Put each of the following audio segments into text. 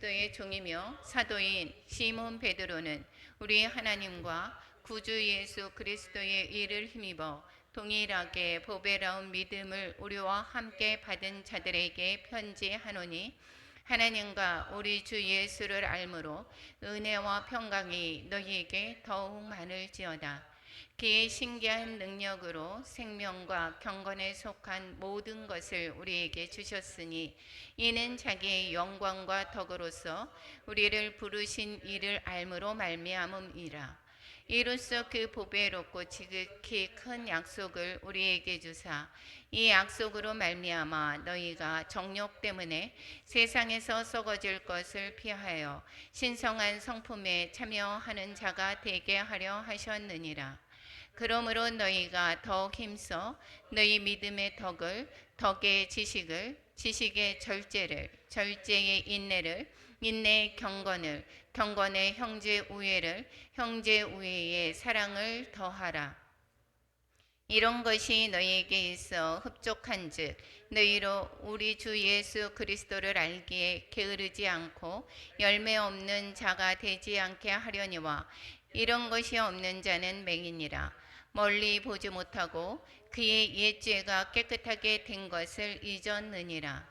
그리스도의 종이며 사도인 시몬 베드로는 우리 하나님과 구주 예수 그리스도의 일을 힘입어 동일하게 보배로운 믿음을 우리와 함께 받은 자들에게 편지하노니, 하나님과 우리 주 예수를 알므로 은혜와 평강이 너희에게 더욱 많을지어다. 그의 신기한 능력으로 생명과 경건에 속한 모든 것을 우리에게 주셨으니, 이는 자기의 영광과 덕으로서 우리를 부르신 이를 알므로 말미암음이라. 이로써 그 보배롭고 지극히 큰 약속을 우리에게 주사, 이 약속으로 말미암아 너희가 정욕 때문에 세상에서 썩어질 것을 피하여 신성한 성품에 참여하는 자가 되게 하려 하셨느니라. 그러므로 너희가 더욱 힘써 너희 믿음의 덕을, 덕의 지식을, 지식의 절제를, 절제의 인내를, 인내의 경건을, 경건의 형제 우애를, 형제 우애의 사랑을 더하라. 이런 것이 너희에게 있어 흡족한즉 너희로 우리 주 예수 그리스도를 알기에 게으르지 않고 열매 없는 자가 되지 않게 하려니와, 이런 것이 없는 자는 맹인이라. 멀리 보지 못하고 그의 옛죄가 깨끗하게 된 것을 잊었느니라.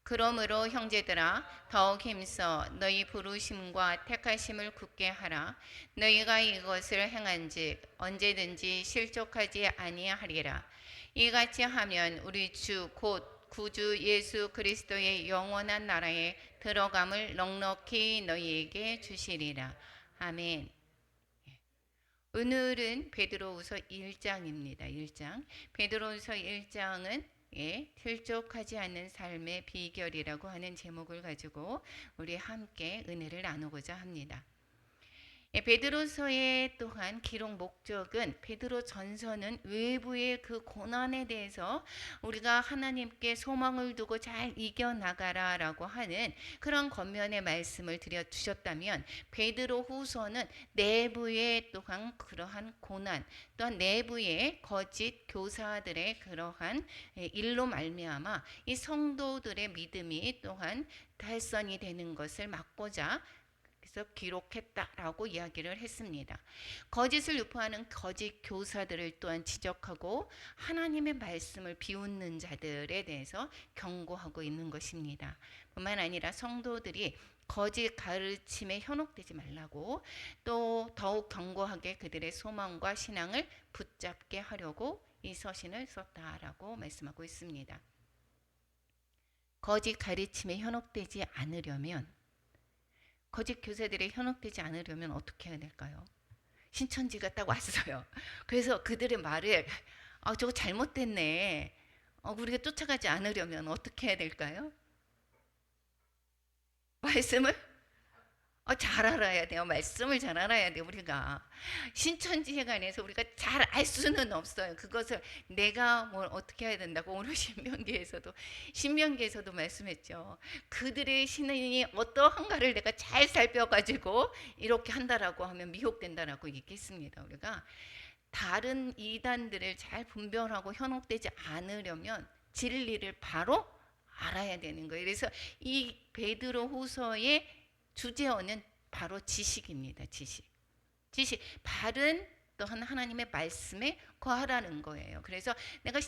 그러므로 형제들아, 더욱 힘써 너희 부르심과 택하심을 굳게 하라. 너희가 이것을 행한즉 언제든지 실족하지 아니하리라. 이같이 하면 우리 주 곧 구주 예수 그리스도의 영원한 나라에 들어감을 넉넉히 너희에게 주시리라. 아멘. 오늘은 베드로후서 1장입니다. 1장. 베드로후서 1장은 실족하지 않는 삶의 비결이라고 하는 제목을 가지고 우리 함께 은혜를 나누고자 합니다. 베드로서의 또한 기록 목적은, 베드로 전서는 외부의 그 고난에 대해서 우리가 하나님께 소망을 두고 잘 이겨나가라 라고 하는 그런 겉면의 말씀을 드려 주셨다면, 베드로 후서는 내부의 또한 그러한 고난, 또한 내부의 거짓 교사들의 그러한 일로 말미암아 이 성도들의 믿음이 또한 달성이 되는 것을 막고자 그래서 기록했다라고 이야기를 했습니다. 거짓을 유포하는 거짓 교사들을 또한 지적하고 하나님의 말씀을 비웃는 자들에 대해서 경고하고 있는 것입니다. 뿐만 아니라 성도들이 거짓 가르침에 현혹되지 말라고, 또 더욱 견고하게 그들의 소망과 신앙을 붙잡게 하려고 이 서신을 썼다라고 말씀하고 있습니다. 거짓 가르침에 현혹되지 않으려면, 거짓 교사들에 현혹되지 않으려면 어떻게 해야 될까요? 신천지가 딱 왔어요. 그래서 그들의 말을 저거 잘못됐네, 우리가 쫓아가지 않으려면 어떻게 해야 될까요? 말씀을 잘 알아야 돼요. 말씀을 잘 알아야 돼요. 우리가 신천지에 관해서 우리가 잘 알 수는 없어요. 그것을 내가 뭘 어떻게 해야 된다고 오늘 신명기에서도 말씀했죠. 그들의 신인이 어떠한가를 내가 잘 살펴가지고 이렇게 한다라고 하면 미혹된다라고 얘기했습니다. 우리가 다른 이단들을 잘 분별하고 현혹되지 않으려면 진리를 바로 알아야 되는 거예요. 그래서 이 베드로 후서의 주제어는 바로 지식입니다. 지식. 바른 또한 하나님의 말씀에 거하라는 거예요. 그래서 내가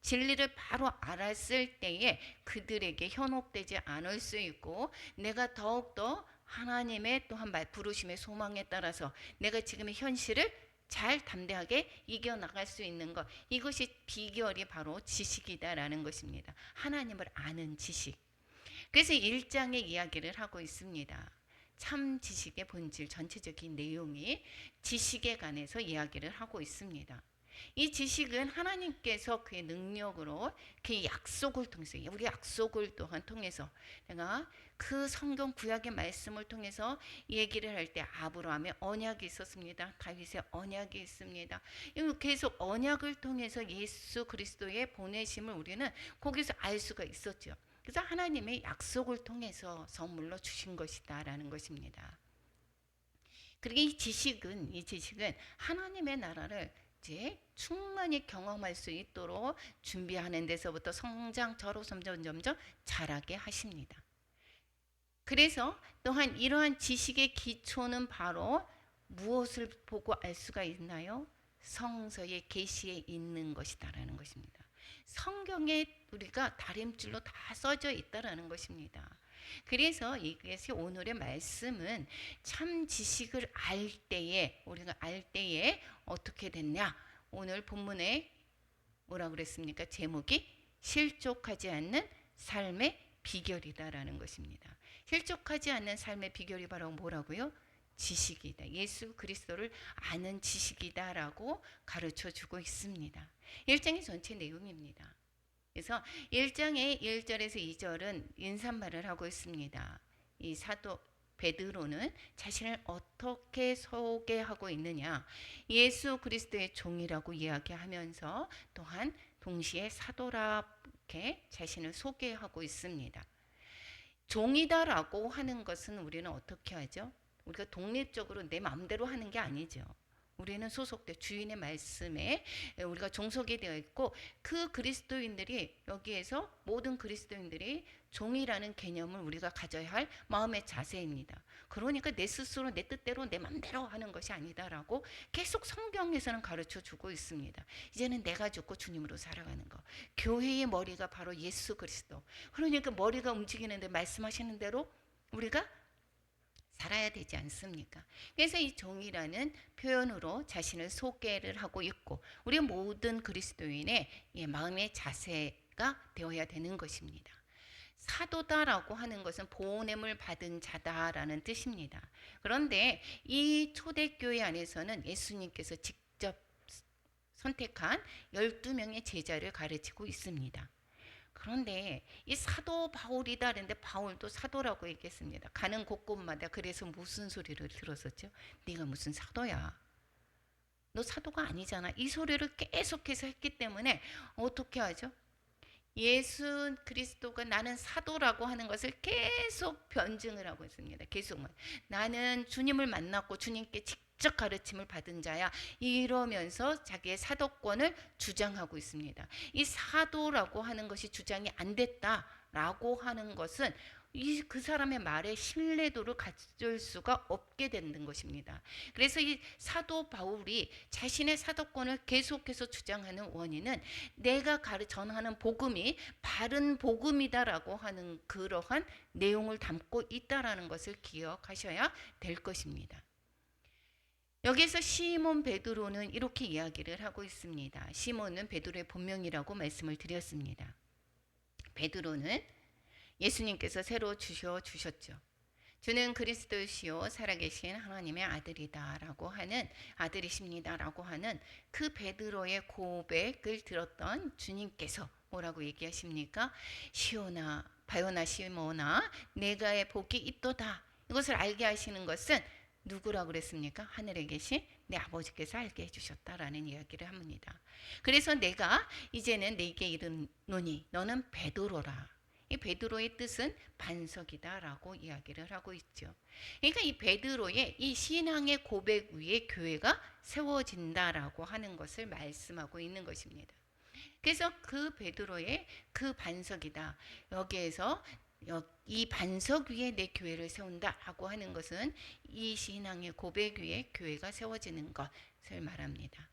진리를 바로 알았을 때에 그들에게 현혹되지 않을 수 있고, 내가 더욱더 하나님의 또한 부르심의 소망에 따라서 내가 지금의 현실을 잘 담대하게 이겨나갈 수 있는 것, 이것이 비결이 바로 지식이다라는 것입니다. 하나님을 아는 지식. 그래서 1장의 이야기를 하고 있습니다. 참 지식의 본질, 전체적인 내용이 지식에 관해서 이야기를 하고 있습니다. 이 지식은 하나님께서 그의 능력으로, 그의 약속을 통해서, 우리 약속을 또한 통해서, 내가 그 성경 구약의 말씀을 통해서 얘기를 할 때 아브라함의 언약이 있었습니다. 다윗의 언약이 있습니다. 계속 언약을 통해서 예수 그리스도의 보내심을 우리는 거기서 알 수가 있었죠. 그래서 하나님의 약속을 통해서 선물로 주신 것이다라는 것입니다. 그리고 이 지식은 하나님의 나라를 이제 충만히 경험할 수 있도록 준비하는 데서부터 성장처로 점점 자라게 하십니다. 그래서 또한 이러한 지식의 기초는 바로 무엇을 보고 알 수가 있나요? 성서의 계시에 있는 것이다라는 것입니다. 성경에 우리가 다림줄로 다 써져 있다라는 것입니다. 그래서 이것이 오늘의 말씀은 참 지식을 알 때에 우리가 알 때에 어떻게 됐냐? 오늘 본문에 뭐라 그랬습니까? 제목이 실족하지 않는 삶의 비결이다라는 것입니다. 실족하지 않는 삶의 비결이 바로 뭐라고요? 지식이다. 예수 그리스도를 아는 지식이다라고 가르쳐 주고 있습니다. 1장의 전체 내용입니다. 그래서 1장의 1절에서 2절은 인사말을 하고 있습니다. 이 사도 베드로는 자신을 어떻게 소개하고 있느냐? 예수 그리스도의 종이라고 이야기하면서 또한 동시에 사도라게 자신을 소개하고 있습니다. 종이다라고 하는 것은 우리는 어떻게 하죠? 우리가 독립적으로 내 마음대로 하는 게 아니죠. 우리는 소속돼 주인의 말씀에 우리가 종속이 되어 있고 그 그리스도인들이 여기에서 모든 그리스도인들이 종이라는 개념을 우리가 가져야 할 마음의 자세입니다. 그러니까 내 스스로 내 뜻대로 내 마음대로 하는 것이 아니다라고 계속 성경에서는 가르쳐 주고 있습니다. 이제는 내가 죽고 주님으로 살아가는 거. 교회의 머리가 바로 예수 그리스도. 그러니까 머리가 움직이는데 말씀하시는 대로 우리가 살아야 되지 않습니까? 그래서 이 종이라는 표현으로 자신을 소개를 하고 있고 우리 모든 그리스도인의 마음의 자세가 되어야 되는 것입니다. 사도다라고 하는 것은 보냄을 받은 자다라는 뜻입니다. 그런데 이 초대교회 안에서는 예수님께서 직접 선택한 12명의 제자를 가르치고 있습니다. 그런데 이 사도 바울이다 그랬는데 바울도 사도라고 얘기했습니다. 가는 곳곳마다 그래서 무슨 소리를 들었었죠? 네가 무슨 사도야? 너 사도가 아니잖아. 이 소리를 계속해서 했기 때문에 어떻게 하죠? 예수 그리스도가 나는 사도라고 하는 것을 계속 변증을 하고 있습니다. 계속 나는 주님을 만났고 주님께 직접 가르침을 받은 자야 이러면서 자기의 사도권을 주장하고 있습니다. 이 사도라고 하는 것이 주장이 안 됐다라고 하는 것은 그 사람의 말에 신뢰도를 가질 수가 없게 되는 것입니다. 그래서 이 사도 바울이 자신의 사도권을 계속해서 주장하는 원인은 내가 전하는 복음이 바른 복음이다라고 하는 그러한 내용을 담고 있다라는 것을 기억하셔야 될 것입니다. 여기서 시몬 베드로는 이렇게 이야기를 하고 있습니다. 시몬은 베드로의 본명이라고 말씀을 드렸습니다. 베드로는 예수님께서 새로 주셨죠. 주는 그리스도시요 살아계신 하나님의 아들이다라고 하는 아들이십니다라고 하는 그 베드로의 고백을 들었던 주님께서 뭐라고 얘기하십니까? 시오나 바요나 시모나 내가의 복이 있도다. 이것을 알게 하시는 것은 누구라고 그랬습니까? 하늘에 계신 내 아버지께서 알게 해주셨다라는 이야기를 합니다. 그래서 내가 이제는 내게 이르노니 너는 베드로라. 이 베드로의 뜻은 반석이다라고 이야기를 하고 있죠. 그러니까 이 베드로의 이 신앙의 고백 위에 교회가 세워진다라고 하는 것을 말씀하고 있는 것입니다. 그래서 그 베드로의 그 반석이다. 여기에서 이 반석 위에 내 교회를 세운다라고 하는 것은 이 신앙의 고백 위에 교회가 세워지는 것을 말합니다.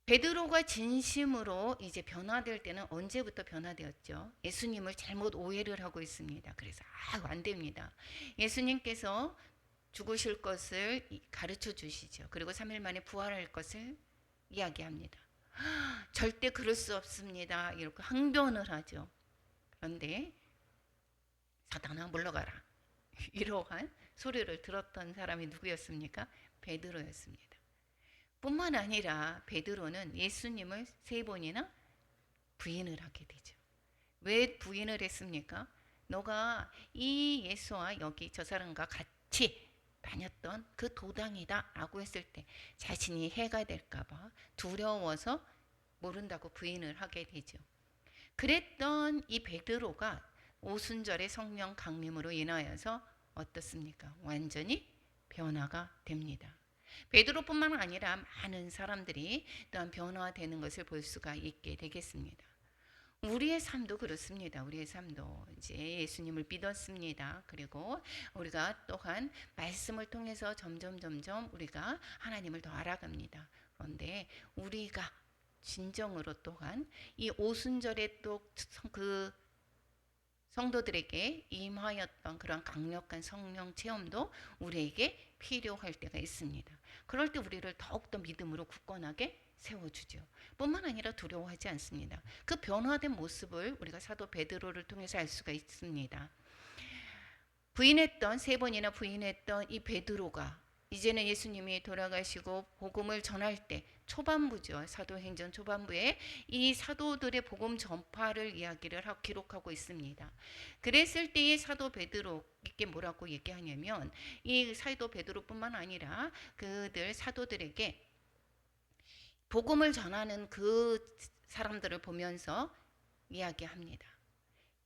베드로가 진심으로 이제 변화될 때는 언제부터 변화되었죠? 예수님을 잘못 오해를 하고 있습니다. 그래서 안 됩니다. 예수님께서 죽으실 것을 가르쳐 주시죠. 그리고 3일 만에 부활할 것을 이야기합니다. 절대 그럴 수 없습니다. 이렇게 항변을 하죠. 그런데 사탄아 물러가라. 이러한 소리를 들었던 사람이 누구였습니까? 베드로였습니다. 뿐만 아니라 베드로는 예수님을 3번이나 부인을 하게 되죠. 왜 부인을 했습니까? 너가 이 예수와 여기 저 사람과 같이 다녔던 그 도당이다 라고 했을 때 자신이 해가 될까 봐 두려워서 모른다고 부인을 하게 되죠. 그랬던 이 베드로가 오순절의 성령 강림으로 인하여서 어떻습니까? 완전히 변화가 됩니다. 베드로뿐만 아니라 많은 사람들이 또한 변화되는 것을 볼 수가 있게 되겠습니다. 우리의 삶도 그렇습니다. 우리의 삶도 이제 예수님을 믿었습니다. 그리고 우리가 또한 말씀을 통해서 점점 우리가 하나님을 더 알아갑니다. 그런데 우리가 진정으로 또한 이 오순절에 또 그 성도들에게 임하였던 그런 강력한 성령 체험도 우리에게 필요할 때가 있습니다. 그럴 때 우리를 더욱더 믿음으로 굳건하게 세워주죠. 뿐만 아니라 두려워하지 않습니다. 그 변화된 모습을 우리가 사도 베드로를 통해서 알 수가 있습니다. 부인했던, 3번이나 부인했던 이 베드로가 이제는 예수님이 돌아가시고 복음을 전할 때 초반부죠. 사도행전 초반부에 이 사도들의 복음 전파를 기록하고 있습니다. 그랬을 때의 사도 베드로에게 뭐라고 얘기하냐면 이 사도 베드로뿐만 아니라 그들 사도들에게 복음을 전하는 그 사람들을 보면서 이야기합니다.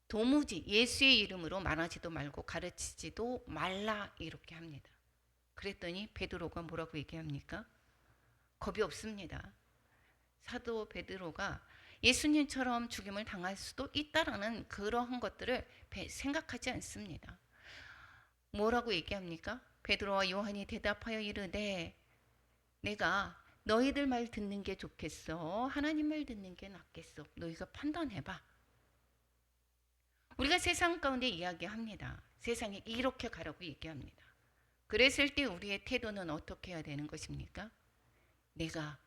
도무지 예수의 이름으로 말하지도 말고 가르치지도 말라 이렇게 합니다. 그랬더니 베드로가 뭐라고 얘기합니까? 겁이 없습니다. 사도 베드로가 예수님처럼 죽임을 당할 수도 있다라는 그러한 것들을 생각하지 않습니다. 뭐라고 얘기합니까? 베드로와 요한이 대답하여 이르되 내가 너희들 말 듣는 게 좋겠어? 하나님 말 듣는 게 낫겠어? 너희가 판단해봐. 우리가 세상 가운데 이야기합니다. 세상에 이렇게 가라고 얘기합니다. 그랬을 때 우리의 태도는 어떻게 해야 되는 것입니까? 내가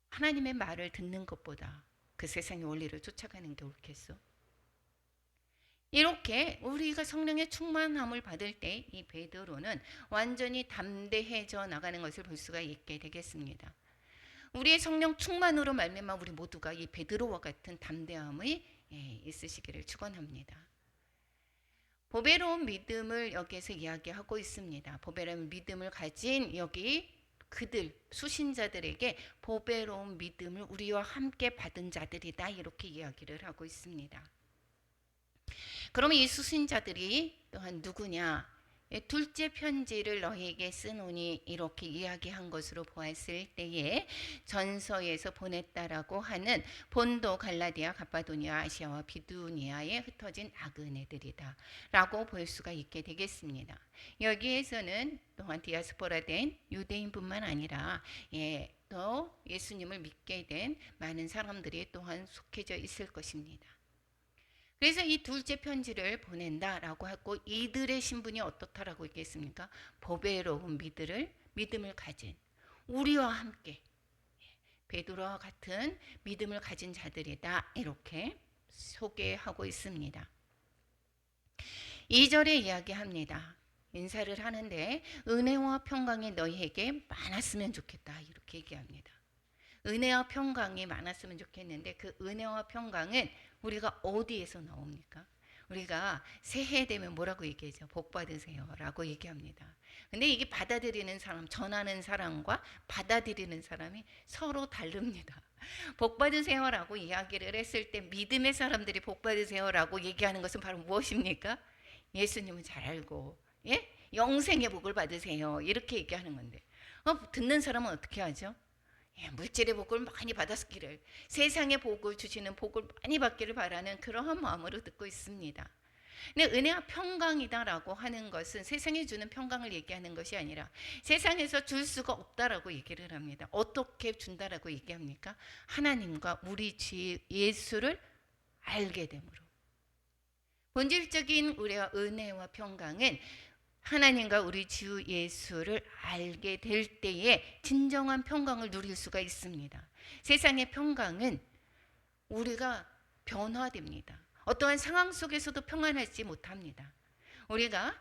하나님의 말을 듣는 것보다 그 세상의 원리를 쫓아가는 게 옳겠어? 이렇게 우리가 성령의 충만함을 받을 때 이 베드로는 완전히 담대해져 나가는 것을 볼 수가 있게 되겠습니다. 우리의 성령 충만으로 말미암아 우리 모두가 이 베드로와 같은 담대함이 있으시기를 축원합니다. 보배로운 믿음을 여기에서 이야기하고 있습니다. 보배로운 믿음을 가진 여기 그들 수신자들에게 보배로운 믿음을 우리와 함께 받은 자들이다 이렇게 이야기를 하고 있습니다. 그러면 이 수신자들이 또한 누구냐? 둘째 편지를 너희에게 쓰노니 이렇게 이야기한 것으로 보았을 때에 전서에서 보냈다라고 하는 본도, 갈라디아, 갑바도니아, 아시아와 비두니아에 흩어진 아그네들이다 라고 볼 수가 있게 되겠습니다. 여기에서는 또한 디아스포라된 유대인뿐만 아니라 또 예수님을 믿게 된 많은 사람들이 또한 속해져 있을 것입니다. 그래서 이 둘째 편지를 보낸다라고 하고 이들의 신분이 어떻다라고 얘기했습니까? 보배로운 믿음을 가진 우리와 함께 베드로와 같은 믿음을 가진 자들이다 이렇게 소개하고 있습니다. 2절에 이야기합니다. 인사를 하는데 은혜와 평강이 너희에게 많았으면 좋겠다 이렇게 얘기합니다. 은혜와 평강이 많았으면 좋겠는데 그 은혜와 평강은 우리가 어디에서 나옵니까? 우리가 새해 되면 뭐라고 얘기하죠? 복 받으세요 라고 얘기합니다. 근데 이게 받아들이는 사람, 전하는 사람과 받아들이는 사람이 서로 다릅니다. 복 받으세요 라고 이야기를 했을 때 믿음의 사람들이 복 받으세요 라고 얘기하는 것은 바로 무엇입니까? 예수님은 잘 알고 영생의 복을 받으세요 이렇게 얘기하는 건데 듣는 사람은 어떻게 하죠? 물질의 복을 많이 받았기를 세상의 복을 주시는 복을 많이 받기를 바라는 그러한 마음으로 듣고 있습니다. 근데 은혜와 평강이다라고 하는 것은 세상이 주는 평강을 얘기하는 것이 아니라 세상에서 줄 수가 없다라고 얘기를 합니다. 어떻게 준다라고 얘기합니까? 하나님과 우리 주 예수를 알게 됨으로. 본질적인 우리와 은혜와 평강은 하나님과 우리 주 예수를 알게 될 때에 진정한 평강을 누릴 수가 있습니다. 세상의 평강은 우리가 변화됩니다. 어떠한 상황 속에서도 평안하지 못합니다. 우리가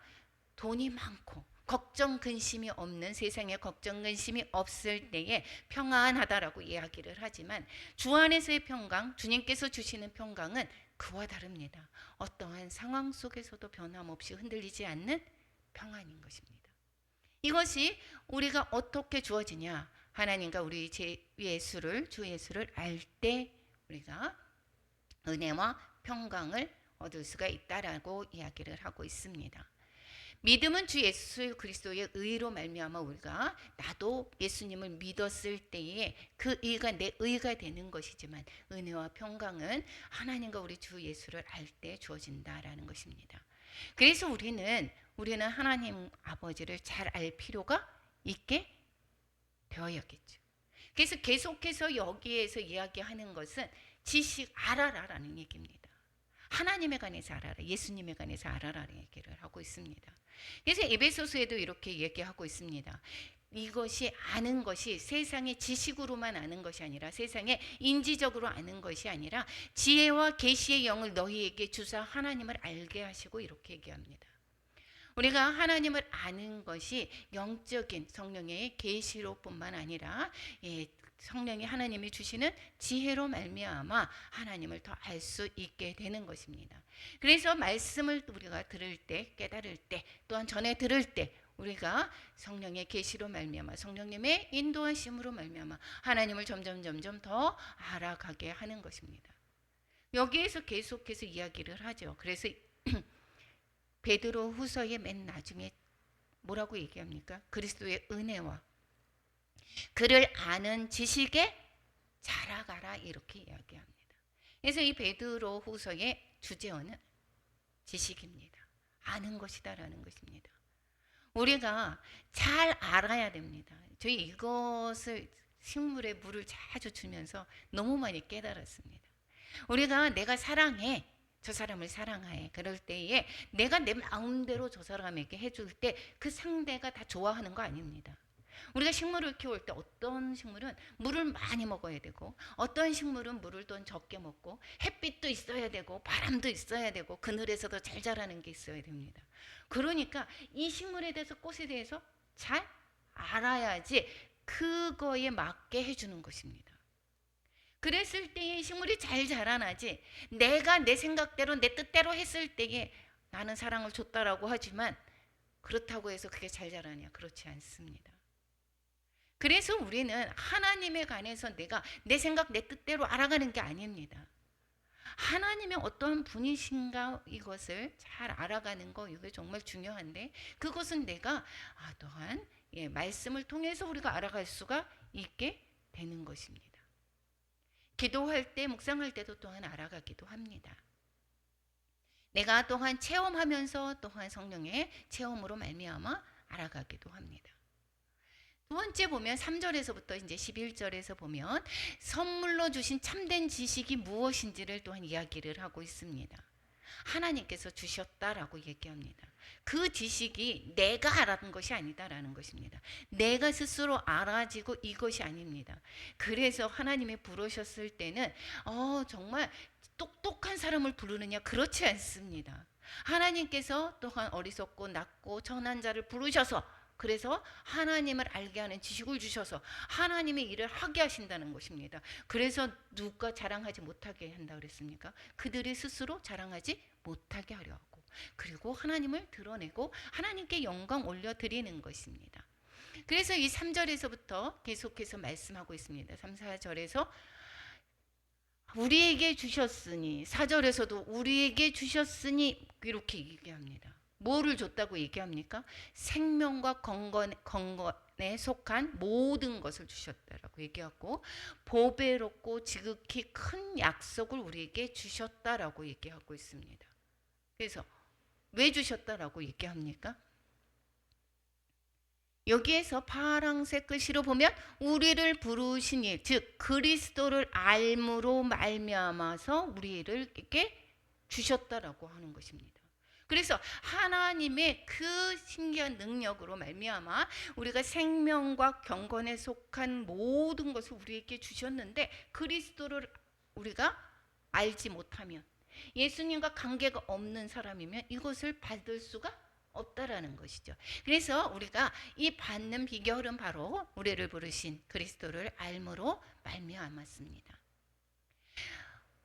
돈이 많고 걱정 근심이 없는 세상에 걱정 근심이 없을 때에 평안하다라고 이야기를 하지만 주 안에서의 평강, 주님께서 주시는 평강은 그와 다릅니다. 어떠한 상황 속에서도 변함없이 흔들리지 않는 평안인 것입니다. 이것이 우리가 어떻게 주어지냐? 하나님과 우리 주 예수를 알 때 우리가 은혜와 평강을 얻을 수가 있다라고 이야기를 하고 있습니다. 믿음은 주 예수 그리스도의 의로 말미암아 우리가 나도 예수님을 믿었을 때에 그 의가 내 의가 되는 것이지만 은혜와 평강은 하나님과 우리 주 예수를 알 때 주어진다라는 것입니다. 그래서 우리는 하나님 아버지를 잘 알 필요가 있게 되어야겠죠. 그래서 계속해서 여기에서 이야기하는 것은 지식 알아라라는 얘기입니다. 하나님에 관해서 알아라, 예수님에 관해서 알아라라는 얘기를 하고 있습니다. 그래서 에베소서에도 이렇게 얘기하고 있습니다. 이것이 아는 것이 세상의 지식으로만 아는 것이 아니라 세상의 인지적으로 아는 것이 아니라 지혜와 계시의 영을 너희에게 주사 하나님을 알게 하시고 이렇게 얘기합니다. 우리가 하나님을 아는 것이 영적인 성령의 계시로뿐만 아니라 성령이 하나님이 주시는 지혜로 말미암아 하나님을 더 알 수 있게 되는 것입니다. 그래서 말씀을 우리가 들을 때, 깨달을 때, 또한 전에 들을 때 우리가 성령의 계시로 말미암아 성령님의 인도하심으로 말미암아 하나님을 점점 더 알아가게 하는 것입니다. 여기에서 계속해서 이야기를 하죠. 그래서 베드로 후서의 맨 나중에 뭐라고 얘기합니까? 그리스도의 은혜와 그를 아는 지식에 자라가라 이렇게 이야기합니다. 그래서 이 베드로 후서의 주제어는 지식입니다. 아는 것이다라는 것입니다. 우리가 잘 알아야 됩니다. 저희 이것을 식물에 물을 자주 주면서 너무 많이 깨달았습니다. 우리가 내가 사랑해, 저 사람을 사랑해. 그럴 때에 내가 내 마음대로 저 사람에게 해줄 때 그 상대가 다 좋아하는 거 아닙니다. 우리가 식물을 키울 때 어떤 식물은 물을 많이 먹어야 되고 어떤 식물은 물을 좀 적게 먹고 햇빛도 있어야 되고 바람도 있어야 되고 그늘에서도 잘 자라는 게 있어야 됩니다. 그러니까 이 식물에 대해서 꽃에 대해서 잘 알아야지 그거에 맞게 해주는 것입니다. 그랬을 때에 식물이 잘 자라나지 내가 내 생각대로 내 뜻대로 했을 때에 나는 사랑을 줬다라고 하지만 그렇다고 해서 그게 잘 자라냐? 그렇지 않습니다. 그래서 우리는 하나님에 관해서 내가 내 생각 내 뜻대로 알아가는 게 아닙니다. 하나님의 어떠한 분이신가 이것을 잘 알아가는 거 이게 정말 중요한데 그것은 내가 또한 말씀을 통해서 우리가 알아갈 수가 있게 되는 것입니다. 기도할 때 묵상할 때도 또한 알아가기도 합니다. 내가 또한 체험하면서 또한 성령의 체험으로 말미암아 알아가기도 합니다. 두 번째 보면 3절에서부터 이제 11절에서 보면 선물로 주신 참된 지식이 무엇인지를 또한 이야기를 하고 있습니다. 하나님께서 주셨다라고 얘기합니다. 그 지식이 내가 알아는 것이 아니다라는 것입니다. 내가 스스로 알아지고 이것이 아닙니다. 그래서 하나님이 부르셨을 때는 정말 똑똑한 사람을 부르느냐 그렇지 않습니다. 하나님께서 또한 어리석고 낮고 천한 자를 부르셔서 그래서 하나님을 알게 하는 지식을 주셔서 하나님의 일을 하게 하신다는 것입니다. 그래서 누가 자랑하지 못하게 한다 그랬습니까? 그들이 스스로 자랑하지 못하게 하려 하고 그리고 하나님을 드러내고 하나님께 영광 올려드리는 것입니다. 그래서 이 3절에서부터 계속해서 말씀하고 있습니다. 3, 4절에서 우리에게 주셨으니 4절에서도 우리에게 주셨으니 이렇게 얘기합니다. 뭐를 줬다고 얘기합니까? 생명과 건건에 속한 모든 것을 주셨다라고 얘기하고 보배롭고 지극히 큰 약속을 우리에게 주셨다라고 얘기하고 있습니다. 그래서 왜 주셨다라고 얘기합니까? 여기에서 파란색 글씨로 보면 우리를 부르신 일, 즉 그리스도를 알므로 말미암아서 우리를 이렇게 주셨다라고 하는 것입니다. 그래서 하나님의 그 신기한 능력으로 말미암아 우리가 생명과 경건에 속한 모든 것을 우리에게 주셨는데 그리스도를 우리가 알지 못하면 예수님과 관계가 없는 사람이면 이것을 받을 수가 없다라는 것이죠. 그래서 우리가 이 받는 비결은 바로 우리를 부르신 그리스도를 알므로 말미암았습니다.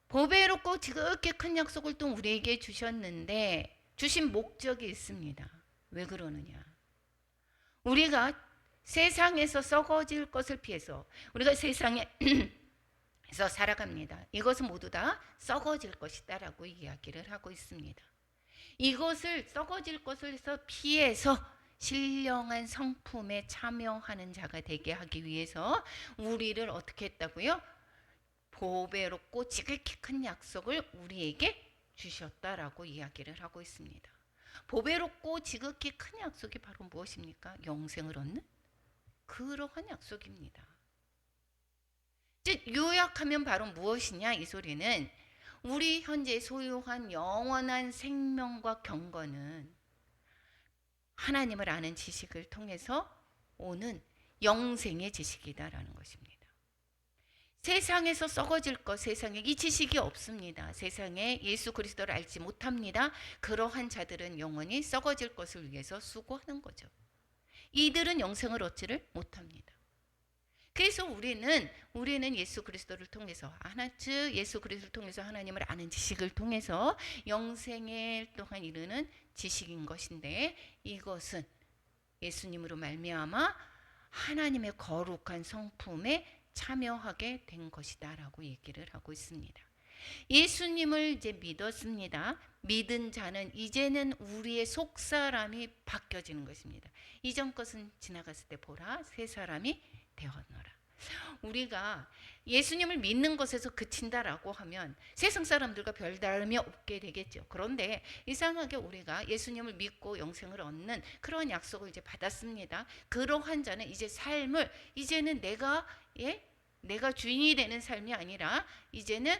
보배롭고 지극히 큰 약속을 또 우리에게 주셨는데 주신 목적이 있습니다. 왜 그러느냐? 우리가 세상에서 썩어질 것을 피해서 우리가 세상에서 살아갑니다. 이것은 모두 다 썩어질 것이다 라고 이야기를 하고 있습니다. 이것을 썩어질 것을 해서 피해서 신령한 성품에 참여하는 자가 되게 하기 위해서 우리를 어떻게 했다고요? 보배롭고 지극히 큰 약속을 우리에게 주셨다라고 이야기를 하고 있습니다. 보배롭고 지극히 큰 약속이 바로 무엇입니까? 영생을 얻는 그러한 약속입니다. 즉 요약하면 바로 무엇이냐 이 소리는 우리 현재 소유한 영원한 생명과 경건은 하나님을 아는 지식을 통해서 오는 영생의 지식이다라는 것입니다. 세상에서 썩어질 것, 세상에 이 지식이 없습니다. 세상에 예수 그리스도를 알지 못합니다. 그러한 자들은 영원히 썩어질 것을 위해서 수고하는 거죠. 이들은 영생을 얻지를 못합니다. 그래서 우리는 예수 그리스도를 통해서 즉 예수 그리스도를 통해서 하나님을 아는 지식을 통해서 영생에 또한 이르는 지식인 것인데 이것은 예수님으로 말미암아 하나님의 거룩한 성품에 참여하게 된 것이다라고 얘기를 하고 있습니다. 예수님을 이제 믿었습니다. 믿은 자는 이제는 우리의 속사람이 바뀌어지는 것입니다. 이전 것은 지나갔을 때 보라 새 사람이 되었노라. 우리가 예수님을 믿는 것에서 그친다라고 하면 세상 사람들과 별 다름이 없게 되겠죠. 그런데 이상하게 우리가 예수님을 믿고 영생을 얻는 그런 약속을 이제 받았습니다. 그러한 자는 이제 삶을 이제는 내가 주인이 되는 삶이 아니라 이제는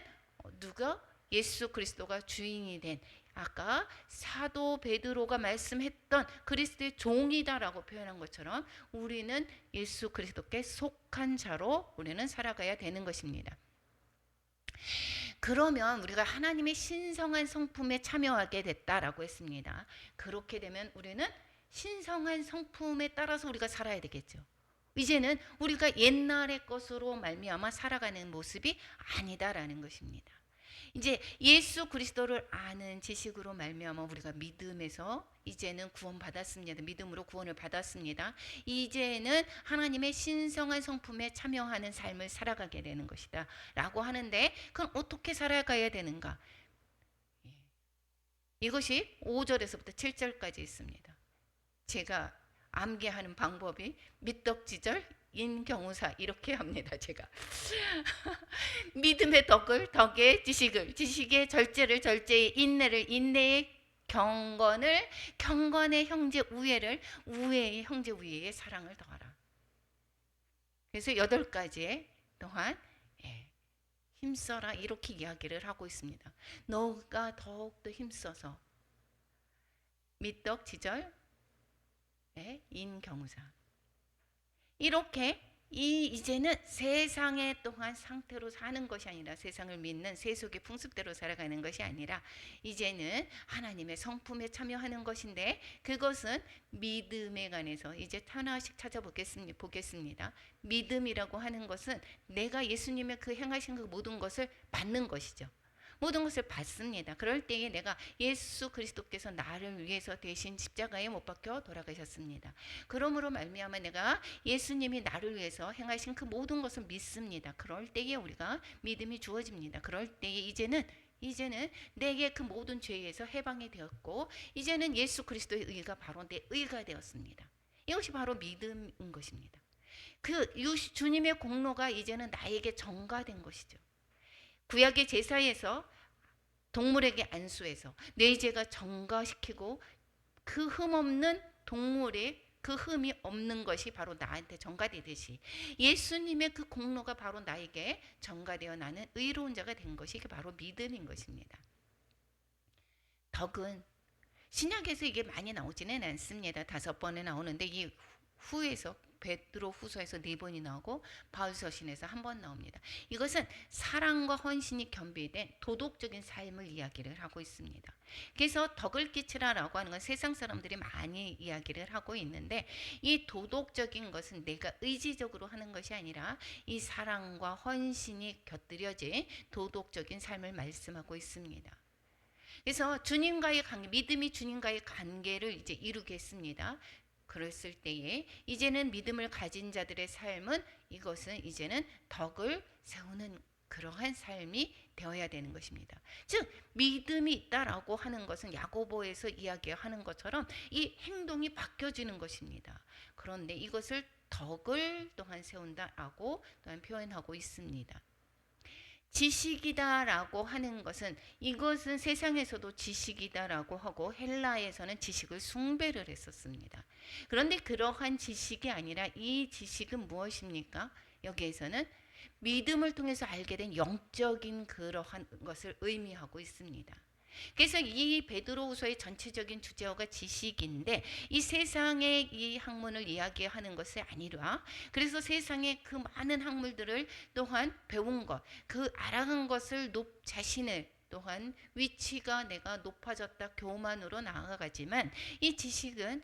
누가 예수 그리스도가 주인이 된 아까 사도 베드로가 말씀했던 그리스도의 종이다라고 표현한 것처럼 우리는 예수 그리스도께 속한 자로 우리는 살아가야 되는 것입니다. 그러면 우리가 하나님의 신성한 성품에 참여하게 됐다라고 했습니다. 그렇게 되면 우리는 신성한 성품에 따라서 우리가 살아야 되겠죠. 이제는 우리가 옛날의 것으로 말미암아 살아가는 모습이 아니다라는 것입니다. 이제 예수 그리스도를 아는 지식으로 말미암아 우리가 믿음에서 이제는 구원받았습니다. 믿음으로 구원을 받았습니다. 이제는 하나님의 신성한 성품에 참여하는 삶을 살아가게 되는 것이다 라고 하는데 그럼 어떻게 살아가야 되는가? 이것이 5절에서부터 7절까지 있습니다. 제가 암기하는 방법이 미떡지절 인경우사 이렇게 합니다. 제가 믿음의 덕을 덕의 지식을 지식의 절제를 절제의 인내를 인내의 경건을 경건의 형제 우애를 우애의 형제 우애의 사랑을 더하라. 그래서 8가지의 또한 힘써라 이렇게 이야기를 하고 있습니다. 너가 더욱더 힘써서 미떡지절 인경우사 이렇게 이제는 세상의 또한 상태로 사는 것이 아니라 세상을 믿는 세속의 풍습대로 살아가는 것이 아니라 이제는 하나님의 성품에 참여하는 것인데 그것은 믿음에 관해서 이제 하나씩 찾아보겠습니다. 믿음이라고 하는 것은 내가 예수님의 그 행하신 그 모든 것을 받는 것이죠. 모든 것을 받습니다. 그럴 때에 내가 예수 그리스도께서 나를 위해서 대신 십자가에 못 박혀 돌아가셨습니다. 그러므로 말미암아 내가 예수님이 나를 위해서 행하신 그 모든 것을 믿습니다. 그럴 때에 우리가 믿음이 주어집니다. 그럴 때에 이제는 내게 그 모든 죄에서 해방이 되었고 이제는 예수 그리스도의 의가 바로 내 의가 되었습니다. 이것이 바로 믿음인 것입니다. 그 주님의 공로가 이제는 나에게 전가된 것이죠. 구약의 제사에서 동물에게 안수해서 내 죄가 전가시키고 그 흠 없는 동물의 그 흠이 없는 것이 바로 나한테 전가되듯이 예수님의 그 공로가 바로 나에게 전가되어 나는 의로운 자가 된 것이 바로 믿음인 것입니다. 덕은 신약에서 이게 많이 나오지는 않습니다. 5번에 나오는데 이 후에서 베드로 후서에서 4번이 나오고 바울서신에서 1번 나옵니다. 이것은 사랑과 헌신이 겸비된 도덕적인 삶을 이야기를 하고 있습니다. 그래서 덕을 끼치라라고 하는 건 세상 사람들이 많이 이야기를 하고 있는데 이 도덕적인 것은 내가 의지적으로 하는 것이 아니라 이 사랑과 헌신이 곁들여진 도덕적인 삶을 말씀하고 있습니다. 그래서 주님과의 관계, 믿음이 주님과의 관계를 이제 이루겠습니다. 그랬을 때에 이제는 믿음을 가진 자들의 삶은 이것은 이제는 덕을 세우는 그러한 삶이 되어야 되는 것입니다. 즉 믿음이 있다라고 하는 것은 야고보에서 이야기하는 것처럼 이 행동이 바뀌어지는 것입니다. 그런데 이것을 덕을 또한 세운다라고 또한 표현하고 있습니다. 지식이다라고 하는 것은 이것은 세상에서도 지식이다라고 하고 헬라에서는 지식을 숭배를 했었습니다. 그런데 그러한 지식이 아니라 이 지식은 무엇입니까? 여기에서는 믿음을 통해서 알게 된 영적인 그러한 것을 의미하고 있습니다. 그래서 이 베드로후서의 전체적인 주제어가 지식인데 이 세상의 이 학문을 이야기하는 것이 아니라 그래서 세상의 그 많은 학문들을 또한 배운 것, 그 알아간 것을 자신을 또한 위치가 내가 높아졌다 교만으로 나아가지만 이 지식은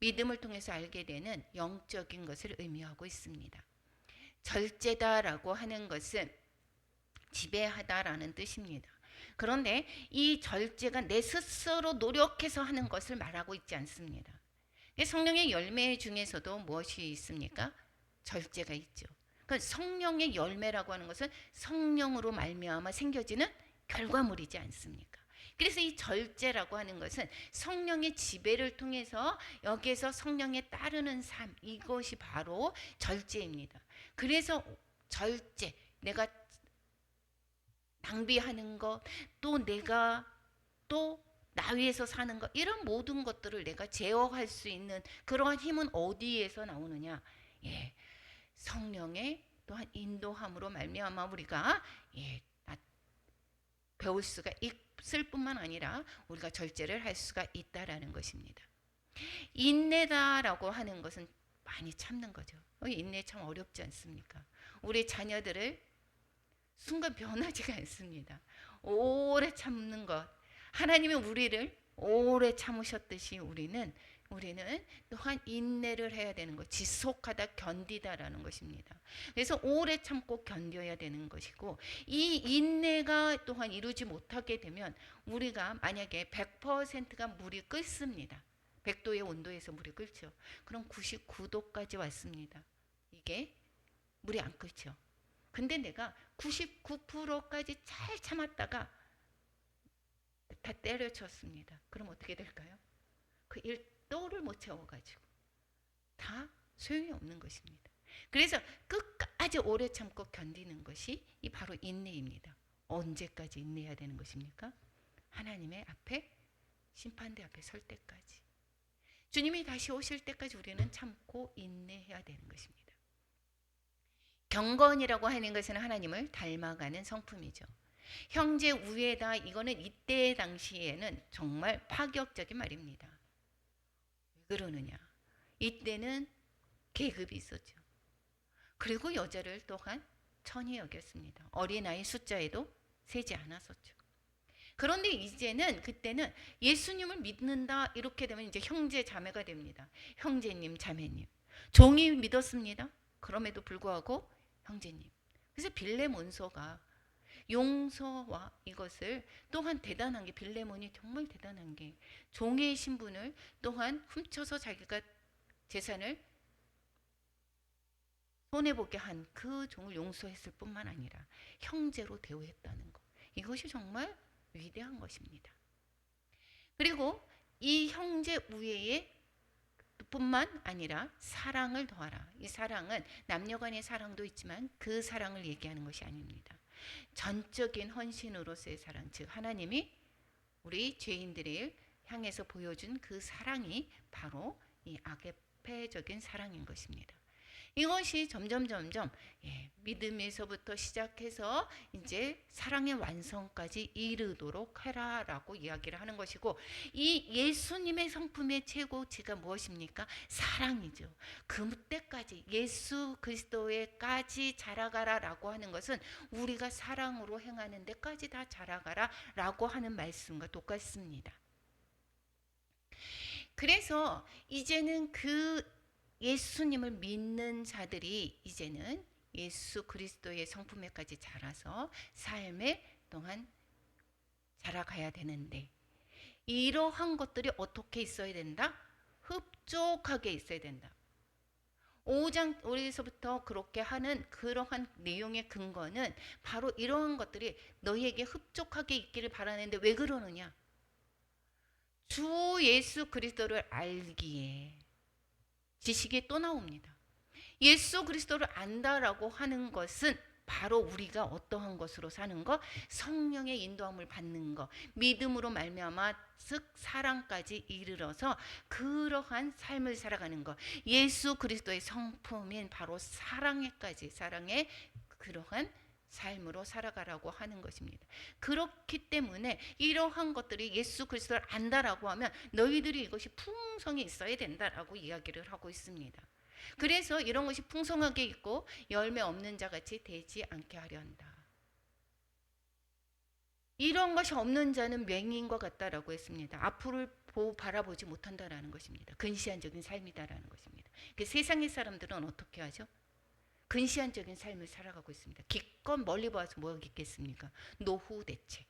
믿음을 통해서 알게 되는 영적인 것을 의미하고 있습니다. 절제다라고 하는 것은 지배하다라는 뜻입니다. 그런데 이 절제가 내 스스로 노력해서 하는 것을 말하고 있지 않습니다. 성령의 열매 중에서도 무엇이 있습니까? 절제가 있죠. 성령의 열매라고 하는 것은 성령으로 말미암아 생겨지는 결과물이지 않습니까? 그래서 이 절제라고 하는 것은 성령의 지배를 통해서 여기에서 성령에 따르는 삶, 이것이 바로 절제입니다. 그래서 절제, 내가 낭비하는 것, 또 내가 또 나 위해서 사는 것, 이런 모든 것들을 내가 제어할 수 있는 그러한 힘은 어디에서 나오느냐? 성령의 또한 인도함으로 말미암아 우리가 배울 수가 있을 뿐만 아니라 우리가 절제를 할 수가 있다라는 것입니다. 인내다라고 하는 것은 많이 참는 거죠. 인내 참 어렵지 않습니까? 우리 자녀들을 순간 변하지가 않습니다. 오래 참는 것. 하나님이 우리를 오래 참으셨듯이 우리는 또한 인내를 해야 되는 것, 지속하다 견디다라는 것입니다. 그래서 오래 참고 견뎌야 되는 것이고 이 인내가 또한 이루지 못하게 되면 우리가 만약에 100%가 물이 끓습니다. 100도의 온도에서 물이 끓죠. 그럼 99도까지 왔습니다. 이게 물이 안 끓죠. 근데 내가 99%까지 잘 참았다가 다 때려쳤습니다. 그럼 어떻게 될까요? 그 1도를 못 채워가지고 다 소용이 없는 것입니다. 그래서 끝까지 오래 참고 견디는 것이 이 바로 인내입니다. 언제까지 인내해야 되는 것입니까? 하나님의 앞에 심판대 앞에 설 때까지. 주님이 다시 오실 때까지 우리는 참고 인내해야 되는 것입니다. 경건이라고 하는 것은 하나님을 닮아가는 성품이죠. 형제 우애다, 이거는 이때 당시에는 정말 파격적인 말입니다. 왜 그러느냐? 이때는 계급이 있었죠. 그리고 여자를 또한 천히 여겼습니다. 어린아이 숫자에도 세지 않았었죠. 그런데 이제는 그때는 예수님을 믿는다 이렇게 되면 이제 형제 자매가 됩니다. 형제님, 자매님. 종이 믿었습니다. 그럼에도 불구하고 형제님. 그래서 빌레 원서가 용서와 이것을 또한 대단한 게 빌레몬이 정말 대단한 게 종의 신분을 또한 훔쳐서 자기가 재산을 손해보게 한 그 종을 용서했을 뿐만 아니라 형제로 대우했다는 것. 이것이 정말 위대한 것입니다. 그리고 이 형제 우애에 뿐만 아니라 사랑을 더하라. 이 사랑은 남녀간의 사랑도 있지만 그 사랑을 얘기하는 것이 아닙니다. 전적인 헌신으로서의 사랑, 즉 하나님이 우리 죄인들을 향해서 보여준 그 사랑이 바로 이 아게페적인 사랑인 것입니다. 이것이 점점 믿음에서부터 시작해서 이제 사랑의 완성까지 이르도록 해라라고 이야기를 하는 것이고 이 예수님의 성품의 최고치가 무엇입니까? 사랑이죠. 그때까지 예수 그리스도에까지 자라가라라고 하는 것은 우리가 사랑으로 행하는 데까지 다 자라가라라고 하는 말씀과 똑같습니다. 그래서 이제는 그 예수님을 믿는 자들이 이제는 예수 그리스도의 성품에까지 자라서 삶의 동안 자라가야 되는데 이러한 것들이 어떻게 있어야 된다? 흡족하게 있어야 된다. 5장에서부터 그렇게 하는 그러한 내용의 근거는 바로 이러한 것들이 너희에게 흡족하게 있기를 바라는데 왜 그러느냐? 주 예수 그리스도를 알기에 지식이 또 나옵니다. 예수 그리스도를 안다라고 하는 것은 바로 우리가 어떠한 것으로 사는 것, 성령의 인도함을 받는 것, 믿음으로 말미암아 즉 사랑까지 이르러서 그러한 삶을 살아가는 것, 예수 그리스도의 성품인 바로 사랑에까지, 사랑의 그러한 삶으로 살아가라고 하는 것입니다. 그렇기 때문에 이러한 것들이 예수 그리스도를 안다라고 하면 너희들이 이것이 풍성히 있어야 된다라고 이야기를 하고 있습니다. 그래서 이런 것이 풍성하게 있고 열매 없는 자 같이 되지 않게 하려 한다. 이런 것이 없는 자는 맹인과 같다라고 했습니다. 앞을 바라보지 못한다라는 것입니다. 근시안적인 삶이다라는 것입니다. 그 세상의 사람들은 어떻게 하죠? 근시안적인 삶을 살아가고 있습니다. 기껏 멀리 봐서 뭐가 있겠습니까? 노후 대책.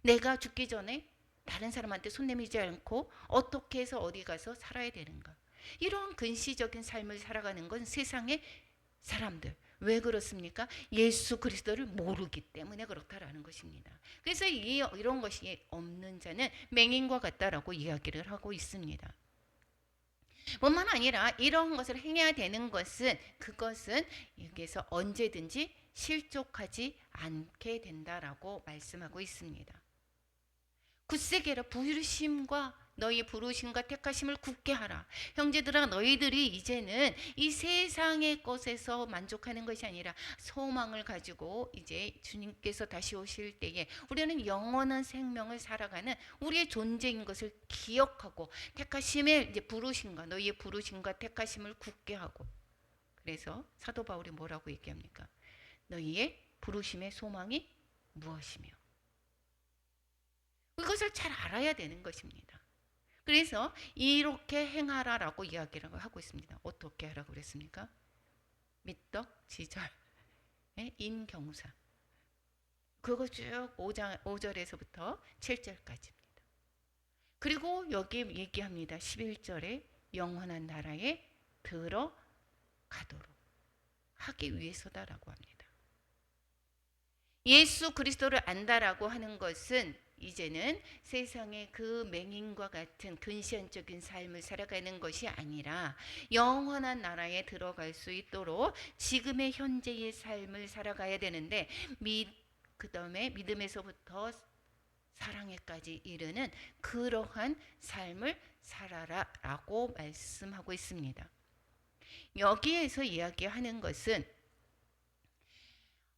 내가 죽기 전에 다른 사람한테 손 내밀지 않고 어떻게 해서 어디 가서 살아야 되는가. 이런 근시적인 삶을 살아가는 건 세상의 사람들. 왜 그렇습니까? 예수 그리스도를 모르기 때문에 그렇다라는 것입니다. 그래서 이런 것이 없는 자는 맹인과 같다라고 이야기를 하고 있습니다. 뿐만 아니라 이러한 것을 행해야 되는 것은 그것은 여기에서 언제든지 실족하지 않게 된다라고 말씀하고 있습니다. 굳세게 하라. 부르심과 너희 부르심과 택하심을 굳게 하라. 형제들아, 너희들이 이제는 이 세상의 것에서 만족하는 것이 아니라 소망을 가지고 이제 주님께서 다시 오실 때에 우리는 영원한 생명을 살아가는 우리의 존재인 것을 기억하고 택하심의 이제 부르심과 너희의 부르심과 택하심을 굳게 하고. 그래서 사도 바울이 뭐라고 얘기합니까? 너희의 부르심의 소망이 무엇이며 그것을 잘 알아야 되는 것입니다. 그래서 이렇게 행하라라고 이야기를 하고 있습니다. 어떻게 하라고 그랬습니까? 미떡, 지절, 인경사. 그거 쭉 5절에서부터 7절까지입니다. 그리고 여기 얘기합니다. 11절에 영원한 나라에 들어가도록 하기 위해서다라고 합니다. 예수 그리스도를 안다라고 하는 것은 이제는 세상의 그 맹인과 같은 근시안적인 삶을 살아가는 것이 아니라 영원한 나라에 들어갈 수 있도록 지금의 현재의 삶을 살아가야 되는데 그 다음에 믿음에서부터 사랑에까지 이르는 그러한 삶을 살아라라고 말씀하고 있습니다. 여기에서 이야기하는 것은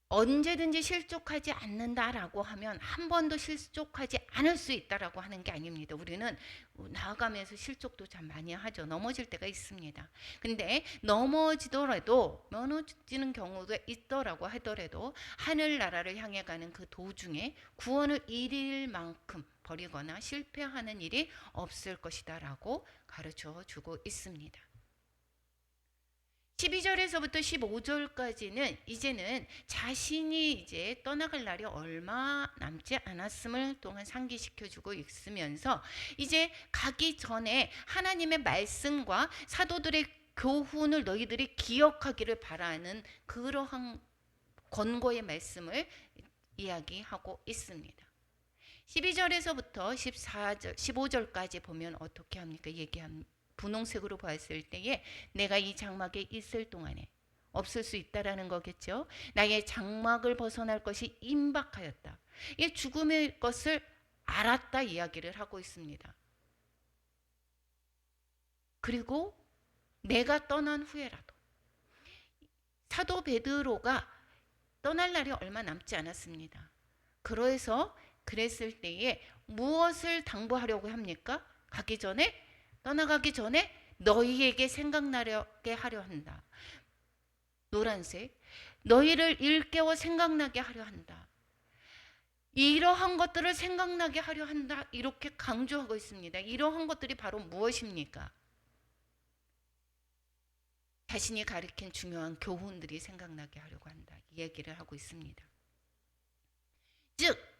언제든지 실족하지 않는다라고 하면 한 번도 실족하지 않을 수 있다라고 하는 게 아닙니다. 우리는 나아가면서 실족도 참 많이 하죠. 넘어질 때가 있습니다. 근데 넘어지더라도 넘어지는 경우도 있더라고 하더라도 하늘나라를 향해 가는 그 도중에 구원을 이룰 만큼 버리거나 실패하는 일이 없을 것이다라고 가르쳐 주고 있습니다. 12절에서부터 15절까지는 이제는 자신이 이제 떠나갈 날이 얼마 남지 않았음을 동안 상기시켜주고 있으면서 이제 가기 전에 하나님의 말씀과 사도들의 교훈을 너희들이 기억하기를 바라는 그러한 권고의 말씀을 이야기하고 있습니다. 12절에서부터 14절, 15절까지 보면 어떻게 합니까? 분홍색으로 봤을 때에 내가 이 장막에 있을 동안에 없을 수 있다라는 거겠죠. 나의 장막을 벗어날 것이 임박하였다. 이 죽음의 것을 알았다 이야기를 하고 있습니다. 그리고 내가 떠난 후에라도 사도 베드로가 떠날 날이 얼마 남지 않았습니다. 그래서 그랬을 때에 무엇을 당부하려고 합니까? 떠나가기 전에 너희에게 생각나게 하려 한다. 노란색. 너희를 일깨워 생각나게 하려 한다. 이러한 것들을 생각나게 하려 한다. 이렇게 강조하고 있습니다. 이러한 것들이 바로 무엇입니까? 자신이 가르친 중요한 교훈들이 생각나게 하려고 한다. 이 얘기를 하고 있습니다. 즉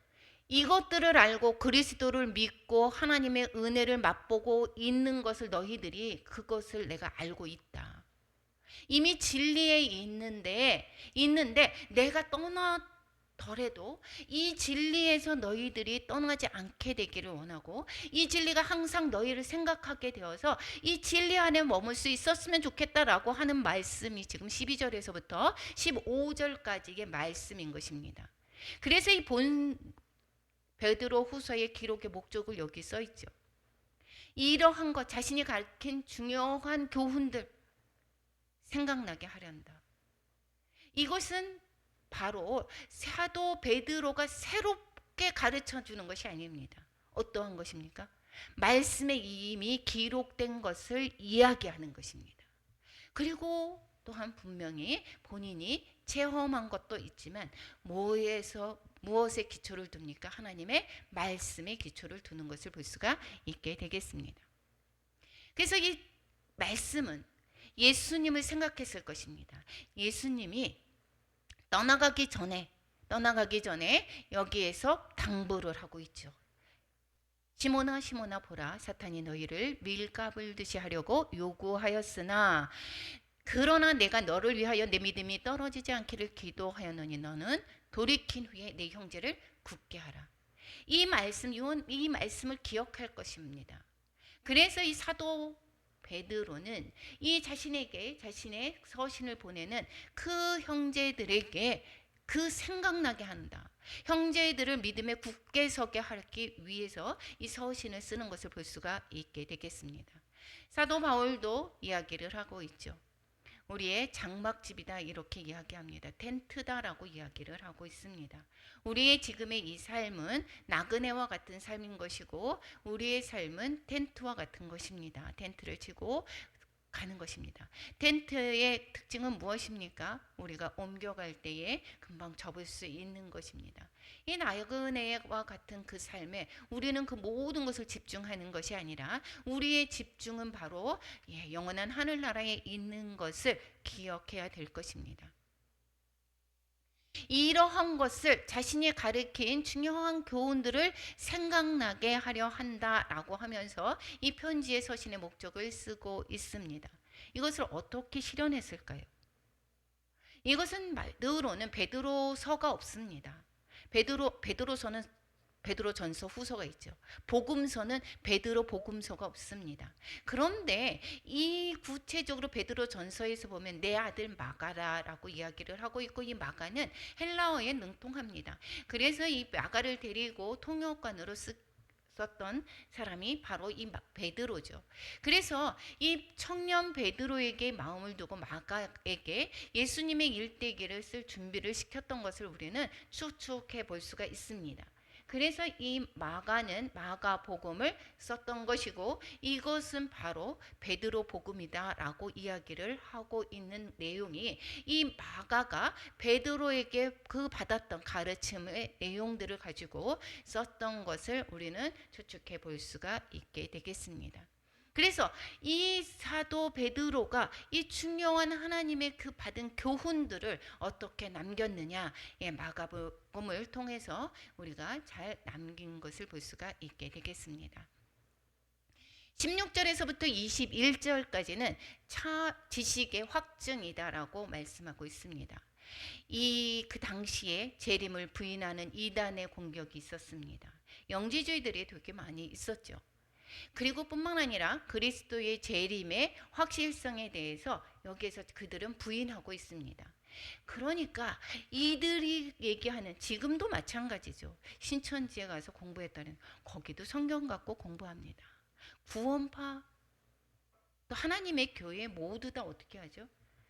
이것들을 알고 그리스도를 믿고 하나님의 은혜를 맛보고 있는 것을 너희들이 그것을 내가 알고 있다. 이미 진리에 있는데 내가 떠나더라도 이 진리에서 너희들이 떠나지 않게 되기를 원하고, 이 진리가 항상 너희를 생각하게 되어서 이 진리 안에 머물 수 있었으면 좋겠다라고 하는 말씀이 지금 12절에서부터 15절까지의 말씀인 것입니다. 그래서 이 본 베드로 후서의 기록의 목적을 여기 써 있죠. 이러한 것, 자신이 가르친 중요한 교훈들 생각나게 하련다. 이것은 바로 사도 베드로가 새롭게 가르쳐 주는 것이 아닙니다. 어떠한 것입니까? 말씀에 이미 기록된 것을 이야기하는 것입니다. 그리고 또한 분명히 본인이 체험한 것도 있지만 무엇에 기초를 둡니까? 하나님의 말씀에 기초를 두는 것을 볼 수가 있게 되겠습니다. 그래서 이 말씀은 예수님을 생각했을 것입니다. 예수님이 떠나가기 전에 여기에서 당부를 하고 있죠. 시몬아 시몬아 보라, 사탄이 너희를 밀가불듯이 하려고 요구하였으나 그러나 내가 너를 위하여 내 믿음이 떨어지지 않기를 기도하였노니 너는 돌이킨 후에 내 형제를 굳게 하라. 이 말씀을 기억할 것입니다. 그래서 이 사도 베드로는 이 자신의 서신을 보내는 그 형제들에게 그 생각나게 한다. 형제들을 믿음에 굳게 서게 하기 위해서 이 서신을 쓰는 것을 볼 수가 있게 되겠습니다. 사도 바울도 이야기를 하고 있죠. 우리의 장막집이다 이렇게 이야기합니다. 텐트다라고 이야기를 하고 있습니다. 우리의 지금의 이 삶은 나그네와 같은 삶인 것이고 우리의 삶은 텐트와 같은 것입니다. 텐트를 치고 가는 것입니다. 텐트의 특징은 무엇입니까? 우리가 옮겨갈 때에 금방 접을 수 있는 것입니다. 이 나그네와 같은 그 삶에 우리는 그 모든 것을 집중하는 것이 아니라 우리의 집중은 바로 영원한 하늘나라에 있는 것을 기억해야 될 것입니다. 이러한 것을 자신이 가르친 중요한 교훈들을 생각나게 하려 한다라고 하면서 이 편지의 서신의 목적을 쓰고 있습니다. 이것을 어떻게 실현했을까요? 이것은 말로는 베드로서가 없습니다. 베드로서는 베드로전서 후서가 있죠. 복음서는 베드로 복음서가 없습니다. 그런데 이 구체적으로 베드로전서에서 보면 내 아들 마가라라고 이야기를 하고 있고 이 마가는 헬라어에 능통합니다. 그래서 이 마가를 데리고 통역관으로 썼던 사람이 바로 이 베드로죠. 그래서 이 청년 베드로에게 마음을 두고 마가에게 예수님의 일대기를 쓸 준비를 시켰던 것을 우리는 추측해 볼 수가 있습니다. 그래서 이 마가는 마가복음을 썼던 것이고 이것은 바로 베드로 복음이다라고 이야기를 하고 있는 내용이 이 마가가 베드로에게 그 받았던 가르침의 내용들을 가지고 썼던 것을 우리는 추측해 볼 수가 있게 되겠습니다. 그래서 이 사도 베드로가 이 중요한 하나님의 그 받은 교훈들을 어떻게 남겼느냐, 마가복음을 통해서 우리가 잘 남긴 것을 볼 수가 있게 되겠습니다. 16절에서부터 21절까지는 지식의 확증이다라고 말씀하고 있습니다. 그 당시에 재림을 부인하는 이단의 공격이 있었습니다. 영지주의들이 되게 많이 있었죠. 그리고 뿐만 아니라 그리스도의 재림의 확실성에 대해서 여기에서 그들은 부인하고 있습니다. 그러니까 이들이 얘기하는 지금도 마찬가지죠. 신천지에 가서 공부했다는 거기도 성경 갖고 공부합니다. 구원파 또 하나님의 교회 모두 다 어떻게 하죠?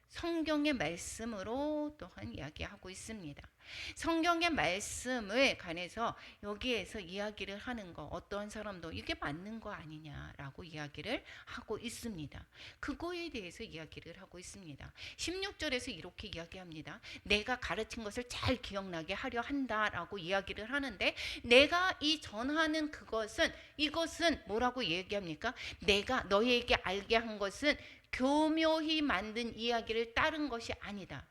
성경의 말씀으로 또한 이야기하고 있습니다. 성경의 말씀에 관해서 여기에서 이야기를 하는 거 어떠한 사람도 이게 맞는 거 아니냐라고 이야기를 하고 있습니다. 그거에 대해서 이야기를 하고 있습니다. 16절에서 이렇게 이야기합니다. 내가 가르친 것을 잘 기억나게 하려 한다라고 이야기를 하는데 내가 이 전하는 이것은 뭐라고 얘기합니까? 내가 너희에게 알게 한 것은 교묘히 만든 이야기를 따른 것이 아니다.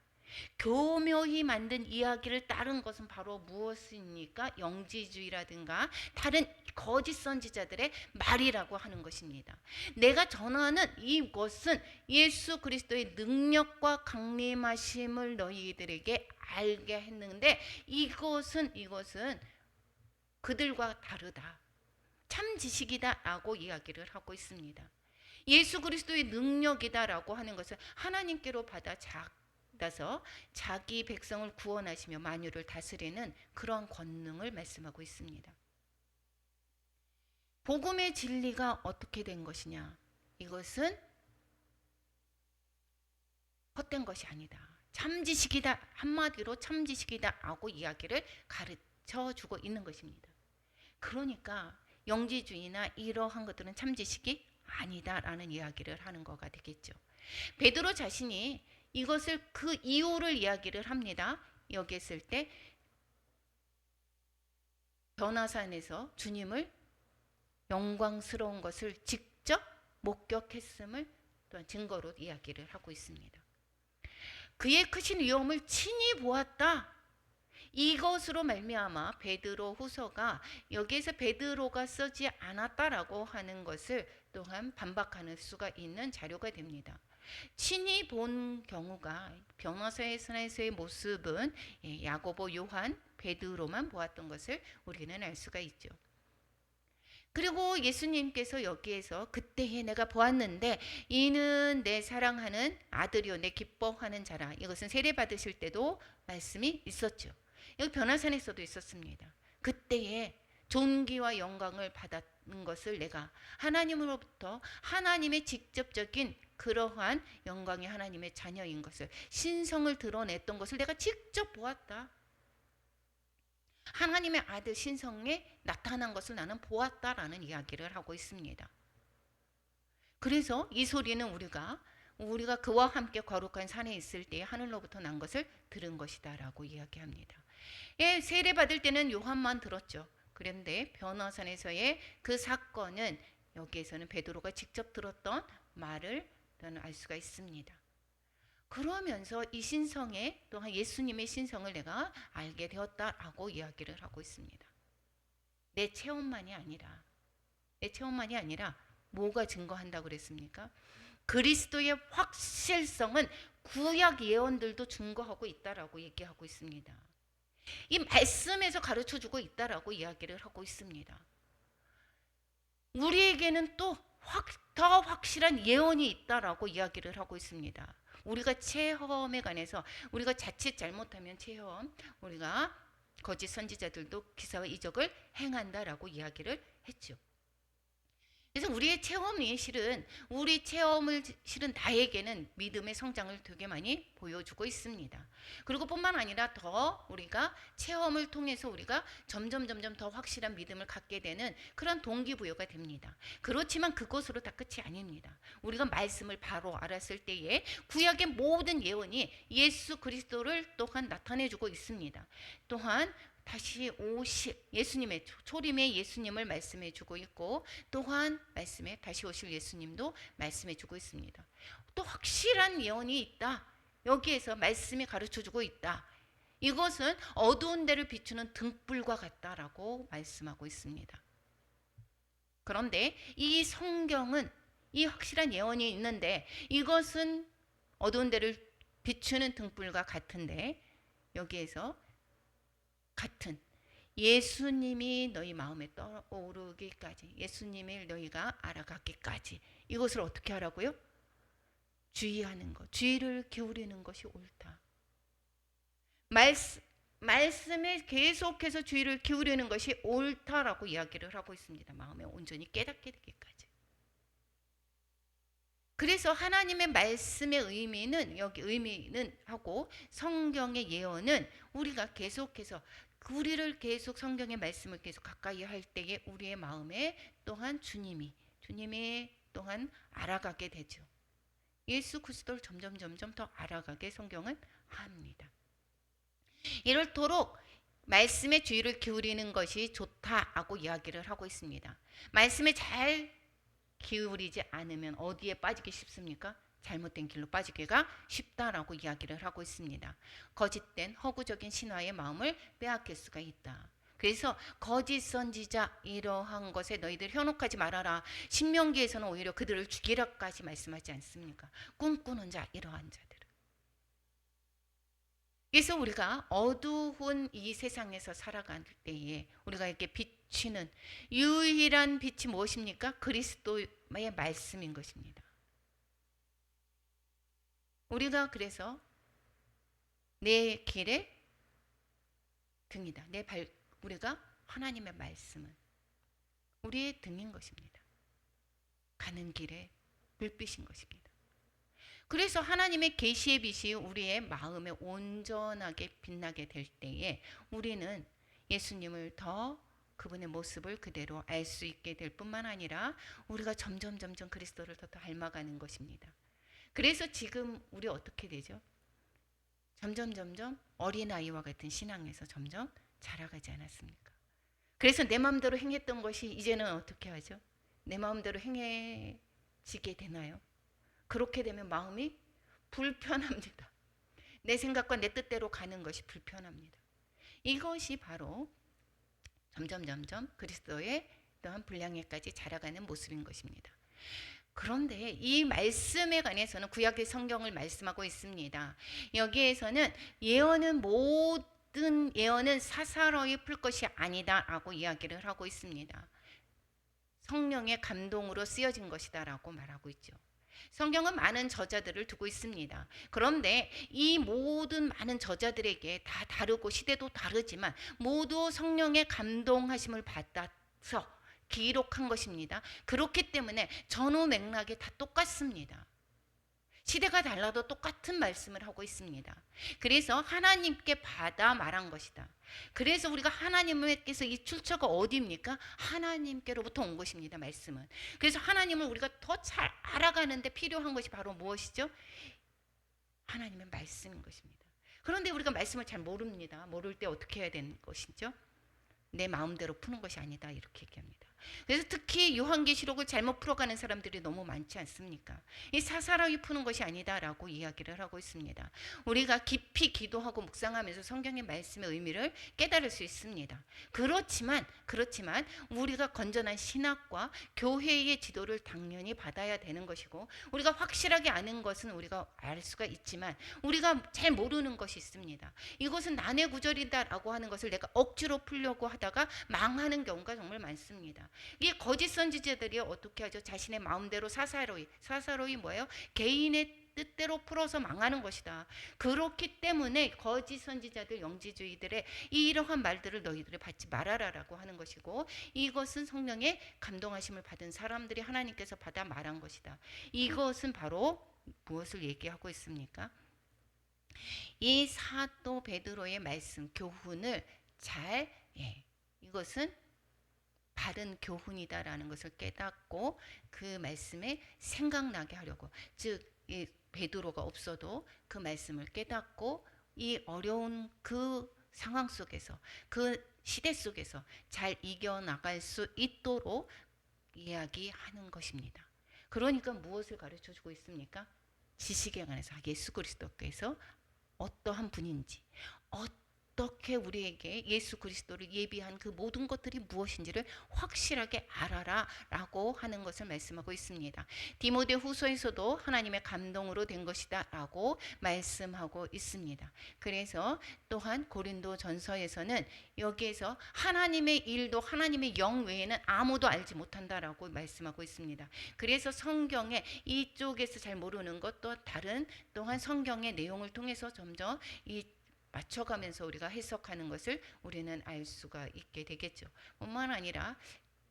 교묘히 만든 이야기를 따른 것은 바로 무엇입니까? 영지주의라든가 다른 거짓 선지자들의 말이라고 하는 것입니다. 내가 전하는 이것은 예수 그리스도의 능력과 강림하심을 너희들에게 알게 했는데 이것은 그들과 다르다. 참 지식이다라고 이야기를 하고 있습니다. 예수 그리스도의 능력이다라고 하는 것은 하나님께로 받아서 자기 백성을 구원하시며 만유를 다스리는 그러한 권능을 말씀하고 있습니다. 복음의 진리가 어떻게 된 것이냐? 이것은 헛된 것이 아니다. 참지식이다. 한마디로 참지식이다라고 이야기를 가르쳐주고 있는 것입니다. 그러니까 영지주의나 이러한 것들은 참지식이 아니다라는 이야기를 하는 거가 되겠죠. 베드로 자신이 이것을 그 이유를 이야기를 합니다. 여기 있을 때 변화산에서 주님을 영광스러운 것을 직접 목격했음을 또한 증거로 이야기를 하고 있습니다. 그의 크신 위엄을 친히 보았다. 이것으로 말미암아 베드로 후서가 여기에서 베드로가 쓰지 않았다라고 하는 것을 또한 반박하는 수가 있는 자료가 됩니다. 친히 본 경우가 변호사에서의 모습은 야고보, 요한, 베드로만 보았던 것을 우리는 알 수가 있죠. 그리고 예수님께서 여기에서 그때에 내가 보았는데 이는 내 사랑하는 아들이요 내 기뻐하는 자라. 이것은 세례 받으실 때도 말씀이 있었죠. 여기 변화산에서도 있었습니다. 그때에 존귀와 영광을 받은 것을 내가 하나님으로부터 하나님의 직접적인 그러한 영광이 하나님의 자녀인 것을 신성을 드러냈던 것을 내가 직접 보았다. 하나님의 아들 신성에 나타난 것을 나는 보았다라는 이야기를 하고 있습니다. 그래서 이 소리는 우리가 그와 함께 거룩한 산에 있을 때에 하늘로부터 난 것을 들은 것이다라고 이야기합니다. 세례 받을 때는 요한만 들었죠. 그런데 변화산에서의 그 사건은 여기에서는 베드로가 직접 들었던 말을 알 수가 있습니다. 그러면서 이 신성에 또한 예수님의 신성을 내가 알게 되었다라고 이야기를 하고 있습니다. 내 체험만이 아니라 뭐가 증거한다고 그랬습니까? 그리스도의 확실성은 구약 예언들도 증거하고 있다라고 얘기하고 있습니다. 이 말씀에서 가르쳐주고 있다라고 이야기를 하고 있습니다. 우리에게는 또 더 확실한 예언이 있다라고 이야기를 하고 있습니다. 우리가 체험에 관해서 우리가 자칫 잘못하면 우리가 거짓 선지자들도 기사와 이적을 행한다라고 이야기를 했죠. 그래서 우리의 체험이 우리 체험을 나에게는 믿음의 성장을 되게 많이 보여주고 있습니다. 그리고 뿐만 아니라 더 우리가 체험을 통해서 우리가 점점 더 확실한 믿음을 갖게 되는 그런 동기부여가 됩니다. 그렇지만 그것으로 다 끝이 아닙니다. 우리가 말씀을 바로 알았을 때에 구약의 모든 예언이 예수 그리스도를 또한 나타내주고 있습니다. 또한 다시 오실 예수님의 초림의 예수님을 말씀해 주고 있고 또한 말씀에 다시 오실 예수님도 말씀해 주고 있습니다. 또 확실한 예언이 있다. 여기에서 말씀이 가르쳐 주고 있다. 이것은 어두운 데를 비추는 등불과 같다라고 말씀하고 있습니다. 그런데 이 성경은 이 확실한 예언이 있는데 이것은 어두운 데를 비추는 등불과 같은데 여기에서 같은 예수님이 너희 마음에 떠오르기까지 예수님을 너희가 알아가기까지 이것을 어떻게 하라고요? 주의하는 것, 주의를 기울이는 것이 옳다. 말씀에 계속해서 주의를 기울이는 것이 옳다라고 이야기를 하고 있습니다. 마음에 온전히 깨닫게 되기까지. 그래서 하나님의 말씀의 의미는 하고 성경의 예언은 우리가 계속해서 우리를 계속 성경의 말씀을 계속 가까이 할 때에 우리의 마음에 또한 주님이 또한 알아가게 되죠. 예수 그리스도를 점점 더 알아가게 성경은 합니다. 이렇도록 말씀에 주의를 기울이는 것이 좋다라고 이야기를 하고 있습니다. 말씀에 잘 기울이지 않으면 어디에 빠지기 쉽습니까? 잘못된 길로 빠지기가 쉽다라고 이야기를 하고 있습니다. 거짓된 허구적인 신화의 마음을 빼앗길 수가 있다. 그래서 거짓 선지자 이러한 것에 너희들 현혹하지 말아라. 신명기에서는 오히려 그들을 죽이라까지 말씀하지 않습니까? 꿈꾸는 자 이러한 자들. 그래서 우리가 어두운 이 세상에서 살아갈 때에 우리가 이렇게 비치는 유일한 빛이 무엇입니까? 그리스도의 말씀인 것입니다. 우리가 그래서 내 길의 등이다. 우리가 하나님의 말씀은 우리의 등인 것입니다. 가는 길에 불빛인 것입니다. 그래서 하나님의 계시의 빛이 우리의 마음에 온전하게 빛나게 될 때에 우리는 예수님을 더 그분의 모습을 그대로 알 수 있게 될 뿐만 아니라 우리가 점점 그리스도를 더 닮아가는 것입니다. 그래서 지금 우리 어떻게 되죠? 점점 어린아이와 같은 신앙에서 점점 자라가지 않았습니까? 그래서 내 마음대로 행했던 것이 이제는 어떻게 하죠? 내 마음대로 행해지게 되나요? 그렇게 되면 마음이 불편합니다. 내 생각과 내 뜻대로 가는 것이 불편합니다. 이것이 바로 점점 그리스도의 또한 분량에까지 자라가는 모습인 것입니다. 그런데 이 말씀에 관해서는 구약의 성경을 말씀하고 있습니다. 여기에서는 모든 예언은 사사로이 풀 것이 아니다라고 이야기를 하고 있습니다. 성령의 감동으로 쓰여진 것이다라고 말하고 있죠. 성경은 많은 저자들을 두고 있습니다. 그런데 이 모든 많은 저자들에게 다 다르고 시대도 다르지만 모두 성령의 감동하심을 받아서 기록한 것입니다. 그렇기 때문에 전후 맥락이 다 똑같습니다. 시대가 달라도 똑같은 말씀을 하고 있습니다. 그래서 하나님께 받아 말한 것이다. 그래서 우리가 하나님께서 이 출처가 어디입니까? 하나님께로부터 온 것입니다. 말씀은. 그래서 하나님을 우리가 더 잘 알아가는데 필요한 것이 바로 무엇이죠? 하나님의 말씀인 것입니다. 그런데 우리가 말씀을 잘 모릅니다. 모를 때 어떻게 해야 되는 것이죠? 내 마음대로 푸는 것이 아니다 이렇게 얘기합니다. 그래서 특히 요한계시록을 잘못 풀어가는 사람들이 너무 많지 않습니까? 이 사사로이 푸는 것이 아니다라고 이야기를 하고 있습니다. 우리가 깊이 기도하고 묵상하면서 성경의 말씀의 의미를 깨달을 수 있습니다. 그렇지만 우리가 건전한 신학과 교회의 지도를 당연히 받아야 되는 것이고 우리가 확실하게 아는 것은 우리가 알 수가 있지만 우리가 잘 모르는 것이 있습니다. 이것은 난해 구절이다라고 하는 것을 내가 억지로 풀려고 하다가 망하는 경우가 정말 많습니다. 이 거짓 선지자들이 어떻게 하죠? 자신의 마음대로 사사로이 뭐예요? 개인의 뜻대로 풀어서 망하는 것이다. 그렇기 때문에 거짓 선지자들 영지주의들의 이러한 말들을 너희들이 받지 말아라라고 하는 것이고 이것은 성령의 감동하심을 받은 사람들이 하나님께서 받아 말한 것이다. 이것은 바로 무엇을 얘기하고 있습니까? 이 사도 베드로의 말씀 교훈을 이것은 바른 교훈이다라는 것을 깨닫고 그 말씀에 생각나게 하려고 즉 이 베드로가 없어도 그 말씀을 깨닫고 이 어려운 그 상황 속에서 그 시대 속에서 잘 이겨나갈 수 있도록 이야기하는 것입니다. 그러니까 무엇을 가르쳐주고 있습니까? 지식에 관해서 예수 그리스도께서 어떠한 분인지 어떻게 우리에게 예수 그리스도를 예비한 그 모든 것들이 무엇인지를 확실하게 알아라 라고 하는 것을 말씀하고 있습니다. 디모데 후서에서도 하나님의 감동으로 된 것이다 라고 말씀하고 있습니다. 그래서 또한 고린도 전서에서는 여기에서 하나님의 일도 하나님의 영 외에는 아무도 알지 못한다라고 말씀하고 있습니다. 그래서 성경에 이쪽에서 잘 모르는 것 또 다른 또한 성경의 내용을 통해서 점점 이 맞춰가면서 우리가 해석하는 것을 우리는 알 수가 있게 되겠죠. 뿐만 아니라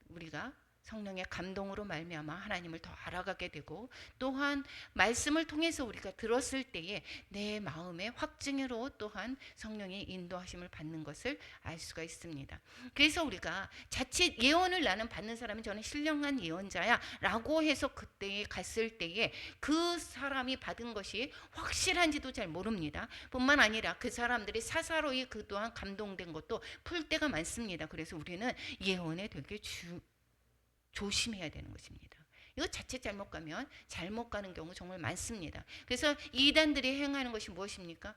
우리가 성령의 감동으로 말미암아 하나님을 더 알아가게 되고 또한 말씀을 통해서 우리가 들었을 때에 내 마음의 확증으로 또한 성령의 인도하심을 받는 것을 알 수가 있습니다. 그래서 우리가 자칫 예언을 나는 받는 사람은 저는 신령한 예언자야 라고 해서 그때에 갔을 때에 그 사람이 받은 것이 확실한지도 잘 모릅니다. 뿐만 아니라 그 사람들이 사사로이 그동안 감동된 것도 풀 때가 많습니다. 그래서 우리는 예언에 되게 조심해야 되는 것입니다. 이거 자칫 잘못 가면 잘못 가는 경우 정말 많습니다. 그래서 이단들이 행하는 것이 무엇입니까?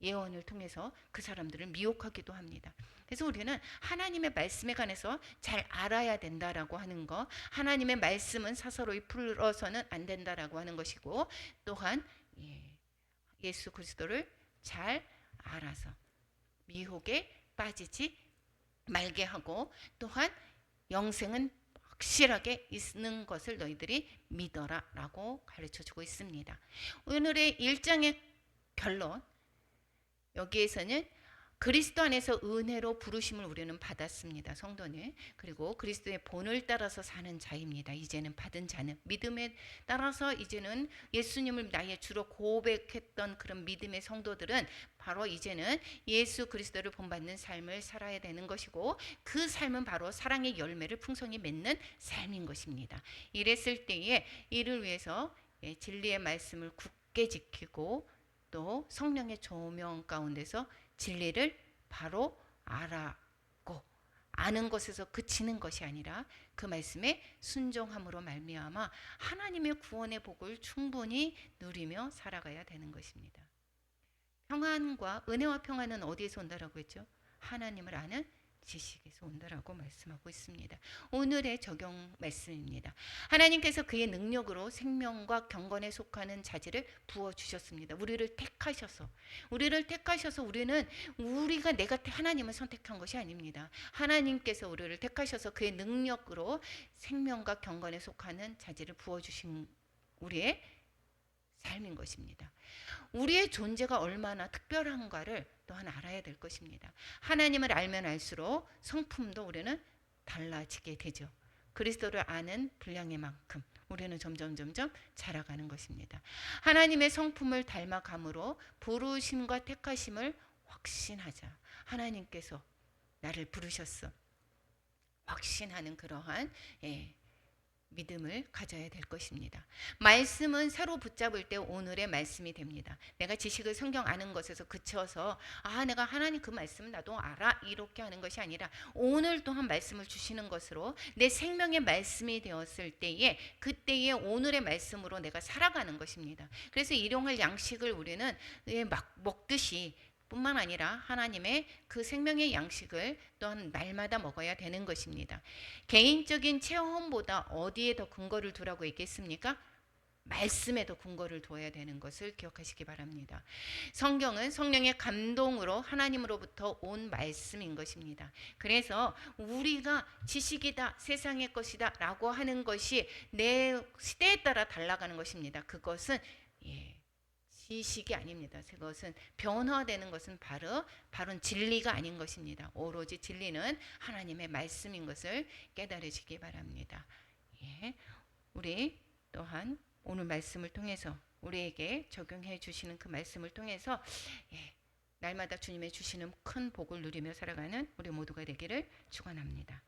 예언을 통해서 그 사람들을 미혹하기도 합니다. 그래서 우리는 하나님의 말씀에 관해서 잘 알아야 된다라고 하는 거, 하나님의 말씀은 사서로이 풀어서는 안 된다라고 하는 것이고, 또한 예수 그리스도를 잘 알아서 미혹에 빠지지 말게 하고, 또한 영생은 확실하게 있는 것을 너희들이 믿어라 라고 가르쳐주고 있습니다. 오늘의 1장의 결론, 여기에서는 그리스도 안에서 은혜로 부르심을 우리는 받았습니다. 성도는. 그리고 그리스도의 본을 따라서 사는 자입니다. 이제는 받은 자는 믿음에 따라서 이제는 예수님을 나의 주로 고백했던 그런 믿음의 성도들은 바로 이제는 예수 그리스도를 본받는 삶을 살아야 되는 것이고, 그 삶은 바로 사랑의 열매를 풍성히 맺는 삶인 것입니다. 이랬을 때에 이를 위해서 진리의 말씀을 굳게 지키고 또 성령의 조명 가운데서 진리를 바로 알아고, 아는 것에서 그치는 것이 아니라 그 말씀에 순종함으로 말미암아 하나님의 구원의 복을 충분히 누리며 살아가야 되는 것입니다. 평안과 은혜와 평안은 어디에서 온다라고 했죠? 하나님을 아는 지식에서 온다라고 말씀하고 있습니다. 오늘의 적용 말씀입니다. 하나님께서 그의 능력으로 생명과 경건에 속하는 자질을 부어주셨습니다. 우리를 택하셔서 우리는 우리가 내가 하나님을 선택한 것이 아닙니다. 하나님께서 우리를 택하셔서 그의 능력으로 생명과 경건에 속하는 자질을 부어주신 우리의 삶인 것입니다. 우리의 존재가 얼마나 특별한가를 또한 알아야 될 것입니다. 하나님을 알면 알수록 성품도 우리는 달라지게 되죠. 그리스도를 아는 분량의 만큼 우리는 점점 자라가는 것입니다. 하나님의 성품을 닮아감으로 부르심과 택하심을 확신하자. 하나님께서 나를 부르셨어. 확신하는 그러한 믿음을 가져야 될 것입니다. 말씀은 새로 붙잡을 때 오늘의 말씀이 됩니다. 내가 지식을 성경 아는 것에서 그쳐서 내가 하나님 그 말씀 나도 알아 이렇게 하는 것이 아니라 오늘 또한 말씀을 주시는 것으로 내 생명의 말씀이 되었을 때에 그때의 오늘의 말씀으로 내가 살아가는 것입니다. 그래서 일용할 양식을 우리는 막 먹듯이 뿐만 아니라 하나님의 그 생명의 양식을 또한 날마다 먹어야 되는 것입니다. 개인적인 체험보다 어디에 더 근거를 두라고 얘기했습니까? 말씀에 더 근거를 둬야 되는 것을 기억하시기 바랍니다. 성경은 성령의 감동으로 하나님으로부터 온 말씀인 것입니다. 그래서 우리가 지식이다, 세상의 것이다 라고 하는 것이 내 시대에 따라 달라가는 것입니다. 그것은 지식이 아닙니다. 그것은 변화되는 것은 바로 진리가 아닌 것입니다. 오로지 진리는 하나님의 말씀인 것을 깨달으시기 바랍니다. 우리 또한 오늘 말씀을 통해서 우리에게 적용해 주시는 그 말씀을 통해서 날마다 주님의 주시는 큰 복을 누리며 살아가는 우리 모두가 되기를 축원합니다.